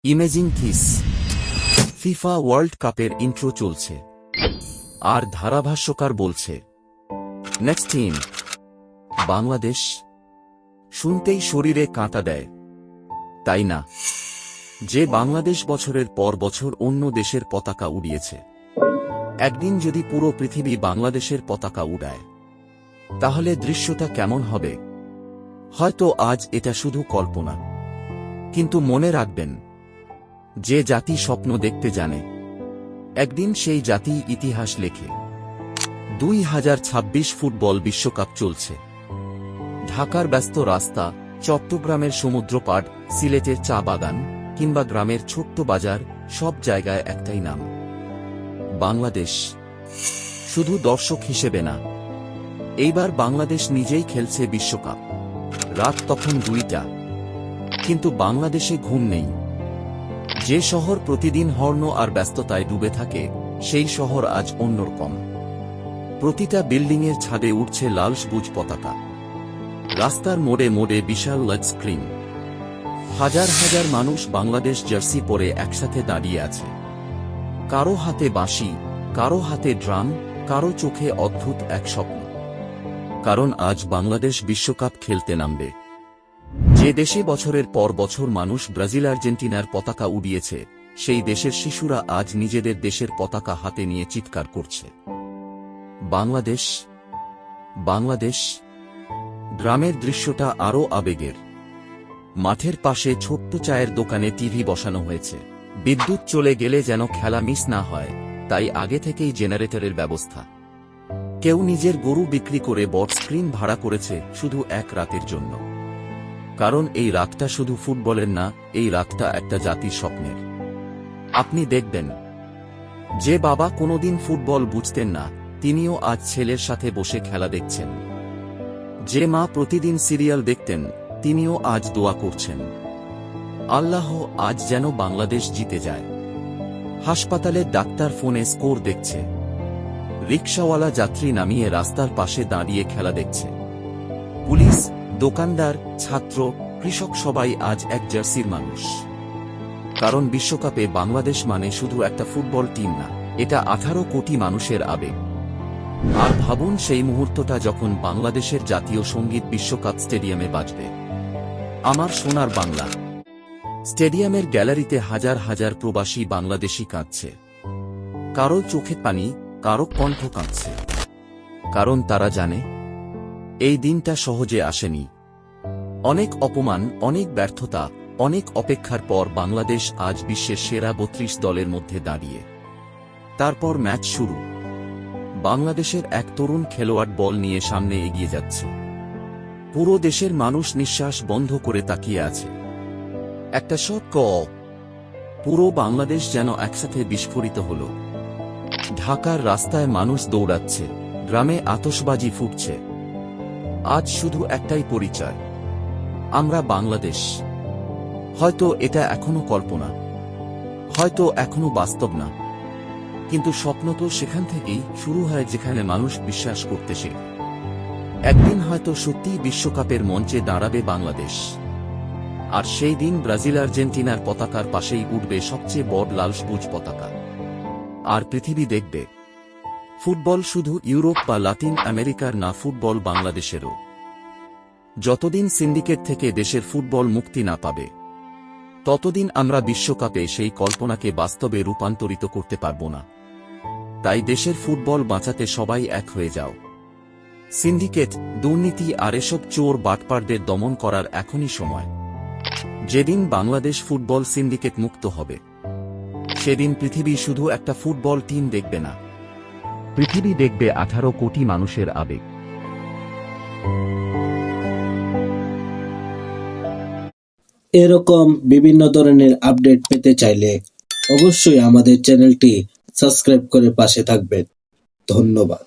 Imaging this FIFA world কাপের intro চলছে আর ধারাভাষ্যকার বলছে নেক্সট টিম বাংলাদেশ। শুনতেই শরীরে কাঁটা দেয়, তাই না? যে বাংলাদেশ বছরের পর বছর অন্য দেশের পতাকা উড়িয়েছে, একদিন যদি পুরো পৃথিবী বাংলাদেশের পতাকা উড়ায়, তাহলে দৃশ্যটা কেমন হবে? হয়তো আজ এটা শুধু কল্পনা, কিন্তু মনে রাখবেন, যে জাতি স্বপ্ন দেখতে জানে, একদিন সেই জাতি ইতিহাস লেখে। 2026 ফুটবল বিশ্বকাপ চলছে। ঢাকার ব্যস্ত রাস্তা, চট্টগ্রামের সমুদ্রপাড়, সিলেটের চা বাগান কিংবা গ্রামের ছোট্ট বাজার, সব জায়গায় একটাই নাম, বাংলাদেশ। শুধু দর্শক হিসেবে না, এইবার বাংলাদেশ নিজেই খেলছে বিশ্বকাপ। রাত তখন 2টা, কিন্তু বাংলাদেশে ঘুম নেই। যে শহর প্রতিদিন হর্ন আর ব্যস্ততায় ডুবে থাকে, সেই শহর আজ অন্যরকম। প্রতিটা বিল্ডিংয়ের ছাদে উঠছে লাল সবুজ পতাকা, রাস্তার মোড়ে মোড়ে বিশাল লাইট স্ক্রিন। হাজার হাজার মানুষ বাংলাদেশ জার্সি পরে একসাথে দাঁড়িয়ে আছে। কারো হাতে বাঁশি, কারো হাতে ড্রাম, কারো চোখে অদ্ভুত এক স্বপ্ন। কারণ আজ বাংলাদেশ বিশ্বকাপ খেলতে নামবে। যে দেশে বছরের পর বছর মানুষ ব্রাজিল আর্জেন্টিনার পতাকা উড়িয়েছে, সেই দেশের শিশুরা আজ নিজেদের দেশের পতাকা হাতে নিয়ে চিৎকার করছে, বাংলাদেশ, বাংলাদেশ। গ্রামের দৃশ্যটা আরও আবেগের। মাঠের পাশে ছোট্ট চায়ের দোকানে টিভি বসানো হয়েছে। বিদ্যুৎ চলে গেলে যেন খেলা মিস না হয়, তাই আগে থেকেই জেনারেটরের ব্যবস্থা। কেউ নিজের গরু বিক্রি করে বড় স্ক্রিন ভাড়া করেছে শুধু এক রাতের জন্য। কারণ এই রাতটা শুধু ফুটবলের না, এই রাতটা একটা জাতির স্বপ্নের। আপনি দেখবেন, যে বাবা কোনোদিন ফুটবল বুঝতেন না, তিনিও আজ ছেলের সাথে বসে খেলা দেখছেন। যে মা প্রতিদিন সিরিয়াল দেখতেন, তিনিও আজ দোয়া করছেন, আল্লাহ আজ যেন বাংলাদেশ জিতে যায়। হাসপাতালের ডাক্তার ফোনে স্কোর দেখছে, রিকশাওয়ালা যাত্রী নামিয়ে রাস্তার পাশে দাঁড়িয়ে খেলা দেখছে। পুলিশ, দোকানদার, ছাত্র, কৃষক সবাই আজ এক জার্সির মানুষ। কারণ বিশ্বকাপে বাংলাদেশ মানে শুধু একটা ফুটবল টিম না, এটা 18 কোটি মানুষের আবেগ। আর ভাবুন সেই মুহূর্তটা যখন বাংলাদেশের জাতীয় সঙ্গীত বিশ্বকাপ স্টেডিয়ামে বাজবে, আমার সোনার বাংলা। স্টেডিয়ামের গ্যালারিতে হাজার হাজার প্রবাসী বাংলাদেশি কাঁদছে। কারো চোখে পানি, কারো কণ্ঠ কাঁদছে। কারণ তারা জানে, এই দিনটা সহজে আসেনি। অনেক অপমান, অনেক ব্যর্থতা, অনেক অপেক্ষার পর বাংলাদেশ আজ বিশ্বের সেরা 32 দলের মধ্যে দাঁড়িয়ে। তারপর ম্যাচ শুরু। বাংলাদেশের এক তরুণ খেলোয়াড় বল নিয়ে সামনে এগিয়ে যাচ্ছে। পুরো দেশের মানুষ নিঃশ্বাস বন্ধ করে তাকিয়ে আছে। একটা শট গোল, পুরো বাংলাদেশ যেন একসাথে বিস্ফোরিত হল। ঢাকার রাস্তায় মানুষ দৌড়াচ্ছে, গ্রামে আতশবাজি ফুটছে। আজ শুধু একটাই পরিচয়, আমরা বাংলাদেশ। হয়তো এটা এখনো কল্পনা, হয়তো এখনো বাস্তব না, কিন্তু স্বপ্ন তো সেখান থেকেই শুরু হয় যেখানে মানুষ বিশ্বাস করতে শেখে। একদিন হয়তো সত্যিই বিশ্বকাপের মঞ্চে দাঁড়াবে বাংলাদেশ। আর সেই দিন ব্রাজিল আর্জেন্টিনার পতাকার পাশেই উঠবে সবচেয়ে বড় লাল সবুজ পতাকা। আর পৃথিবী দেখবে, ফুটবল শুধু ইউরোপ বা লাতিন আমেরিকার না, ফুটবল বাংলাদেশেরও। যতদিন সিন্ডিকেট থেকে দেশের ফুটবল মুক্তি না পাবে, ততদিন আমরা বিশ্বকাপে সেই কল্পনাকে বাস্তবে রূপান্তরিত করতে পারব না। তাই দেশের ফুটবল বাঁচাতে সবাই এক হয়ে যাও। সিন্ডিকেট, দুর্নীতি আর এসব চোর বাটপারদের দমন করার এখনই সময়। যেদিন বাংলাদেশ ফুটবল সিন্ডিকেট মুক্ত হবে, সেদিন পৃথিবী শুধু একটা ফুটবল টিম দেখবে না, পৃথিবী দেখবে 18 কোটি মানুষের আবেগ। এরকম বিভিন্ন ধরনের আপডেট পেতে চাইলে অবশ্যই আমাদের চ্যানেলটি সাবস্ক্রাইব করে পাশে থাকবেন। ধন্যবাদ।